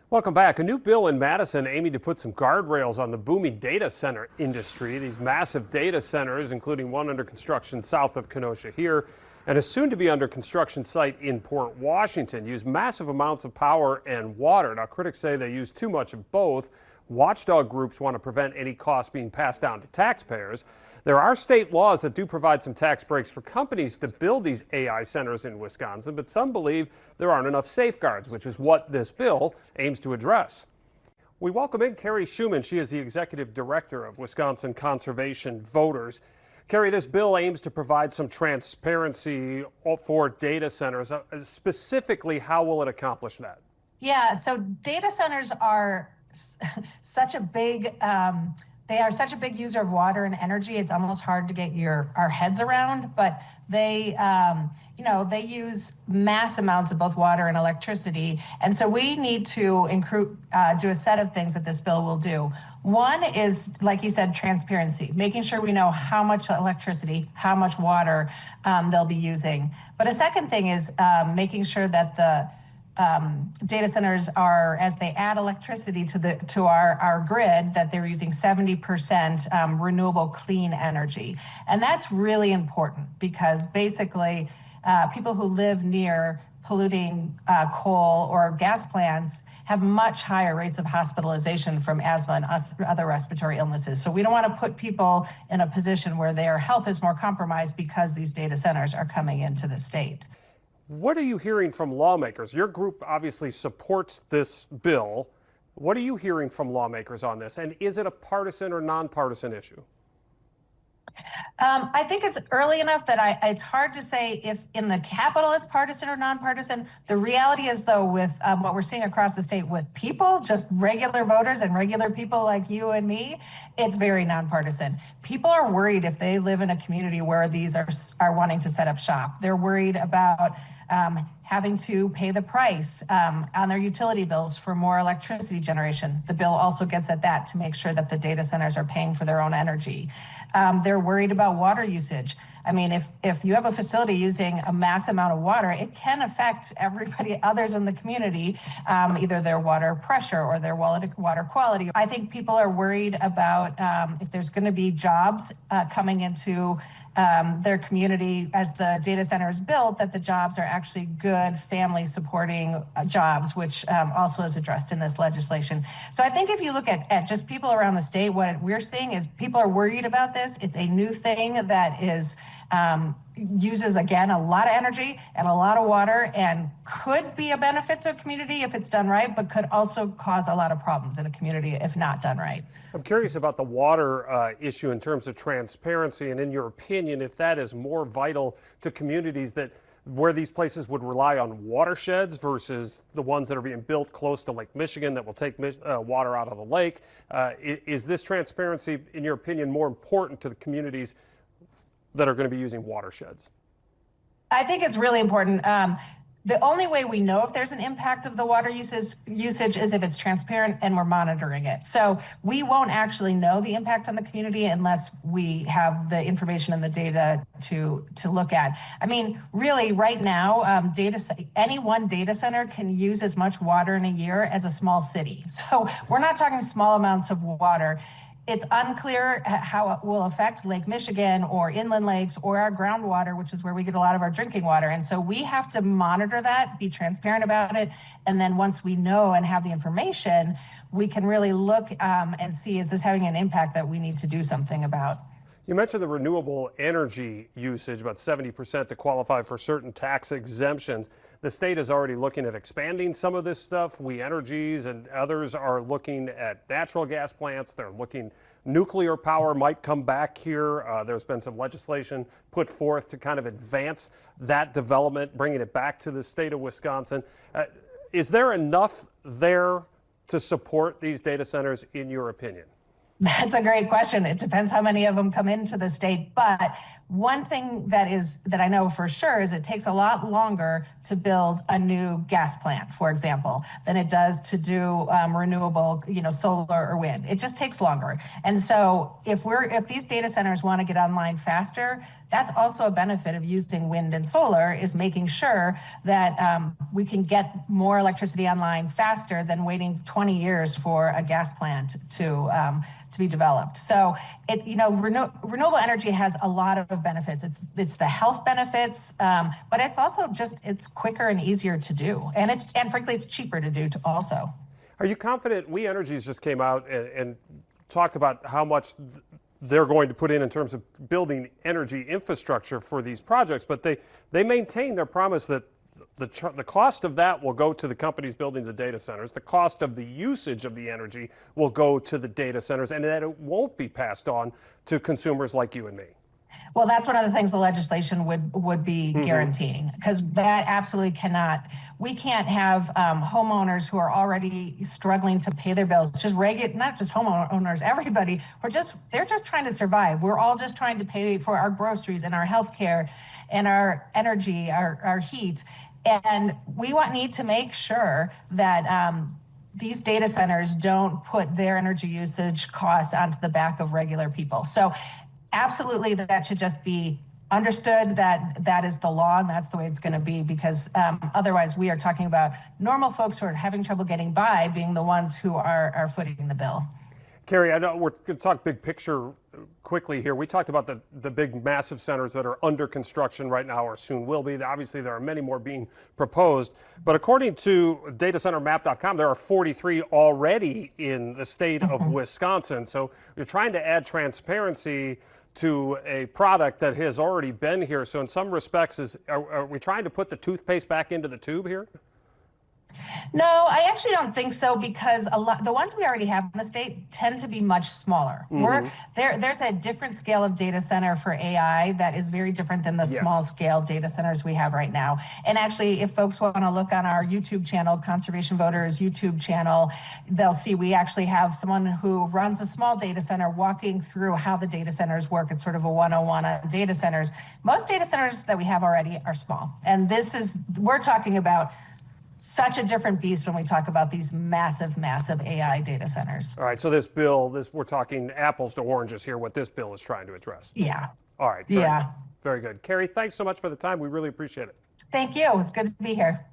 Welcome back. A new bill in Madison aiming to put some guardrails on the booming data center industry. These massive data centers, including one under construction south of Kenosha here, and a soon-to-be under construction site in Port Washington, use massive amounts of power and water. Now, critics say they use too much of both. Watchdog groups want to prevent any costs being passed down to taxpayers. There are state laws that do provide some tax breaks for companies to build these AI centers in Wisconsin, but some believe there aren't enough safeguards, which is what this bill aims to address. We welcome in Carrie Schumann. She is the executive director of Wisconsin Conservation Voters. Carrie, this bill aims to provide some transparency for data centers. Specifically, how will it accomplish that? Yeah, so data centers are such a big they are such a big user of water and energy. It's almost hard to get our heads around, but they they use mass amounts of both water and electricity. And so we need to do a set of things that this bill will do. One is, like you said, transparency, making sure we know how much electricity, how much water they'll be using. But a second thing is making sure that the data centers are, as they add electricity to our grid, that they're using 70% renewable clean energy. And that's really important because basically people who live near polluting coal or gas plants have much higher rates of hospitalization from asthma and other respiratory illnesses. So we don't want to put people in a position where their health is more compromised because these data centers are coming into the state. What are you hearing from lawmakers? Your group obviously supports this bill. What are you hearing from lawmakers on this? And is it a partisan or nonpartisan issue? I think it's early enough that it's hard to say if in the Capitol it's partisan or nonpartisan. The reality is, though, with what we're seeing across the state with people, just regular voters and regular people like you and me, it's very nonpartisan. People are worried if they live in a community where these are wanting to set up shop. They're worried about having to pay the price on their utility bills for more electricity generation. The bill also gets at that to make sure that the data centers are paying for their own energy. They're worried about water usage. I mean, if you have a facility using a mass amount of water, it can affect everybody, others in the community, either their water pressure or their water quality. I think people are worried about if there's going to be jobs coming into their community as the data center is built, that the jobs are actually good family supporting jobs, which also is addressed in this legislation. So I think if you look at just people around the state, what we're seeing is people are worried about this. It's a new thing that is uses, again, a lot of energy and a lot of water and could be a benefit to a community if it's done right, but could also cause a lot of problems in a community if not done right. I'm curious about the water issue in terms of transparency, and in your opinion, if that is more vital to communities where these places would rely on watersheds versus the ones that are being built close to Lake Michigan that will take water out of the lake. Is this transparency, in your opinion, more important to the communities that are going to be using watersheds? I think it's really important. The only way we know if there's an impact of the water usage is if it's transparent and we're monitoring it. So we won't actually know the impact on the community unless we have the information and the data to look at. I mean, really, right now, any one data center can use as much water in a year as a small city. So we're not talking small amounts of water. It's unclear how it will affect Lake Michigan or inland lakes or our groundwater, which is where we get a lot of our drinking water. And so we have to monitor that, be transparent about it. And then once we know and have the information, we can really look and see, is this having an impact that we need to do something about? You mentioned the renewable energy usage, about 70% to qualify for certain tax exemptions. The state is already looking at expanding some of this stuff. We Energies and others are looking at natural gas plants. They're looking, nuclear power might come back here. There's been some legislation put forth to kind of advance that development, bringing it back to the state of Wisconsin. Is there enough there to support these data centers, in your opinion? That's a great question. It depends how many of them come into the state. But one thing that I know for sure is it takes a lot longer to build a new gas plant, for example, than it does to do renewable, solar or wind. It just takes longer. And so if these data centers want to get online faster, that's also a benefit of using wind and solar, is making sure that we can get more electricity online faster than waiting 20 years for a gas plant to be developed. So renewable energy has a lot of benefits. It's the health benefits, but it's also it's quicker and easier to do, and frankly it's cheaper to do also. Are you confident? We Energies just came out and talked about how much they're going to put in terms of building energy infrastructure for these projects, but they maintain their promise that the cost of that will go to the companies building the data centers. The cost of the usage of the energy will go to the data centers, and that it won't be passed on to consumers like you and me. Well, that's one of the things the legislation would be guaranteeing, because that absolutely cannot. We can't have homeowners who are already struggling to pay their bills. Not just homeowners, everybody. They're just trying to survive. We're all just trying to pay for our groceries and our health care and our energy, our heat. And we need to make sure that these data centers don't put their energy usage costs onto the back of regular people. So absolutely, that should just be understood, that is the law and that's the way it's going to be, because otherwise we are talking about normal folks who are having trouble getting by being the ones who are footing the bill. Carrie, I know we're going to talk big picture quickly here. We talked about the big massive centers that are under construction right now or soon will be. Obviously, there are many more being proposed. But according to datacentermap.com, there are 43 already in the state of Wisconsin. So you're trying to add transparency to a product that has already been here. So in some respects, are we trying to put the toothpaste back into the tube here? No, I actually don't think so, because the ones we already have in the state tend to be much smaller. There's a different scale of data center for AI that is very different than the small scale data centers we have right now. And actually, if folks want to look on our YouTube channel, Conservation Voters YouTube channel, they'll see we actually have someone who runs a small data center walking through how the data centers work. It's sort of a 101 on data centers. Most data centers that we have already are small. And we're talking about such a different beast when we talk about these massive, massive AI data centers. All right, so this bill, we're talking apples to oranges here, what this bill is trying to address. Yeah. All right. Very good. Carrie, thanks so much for the time. We really appreciate it. Thank you. It's good to be here.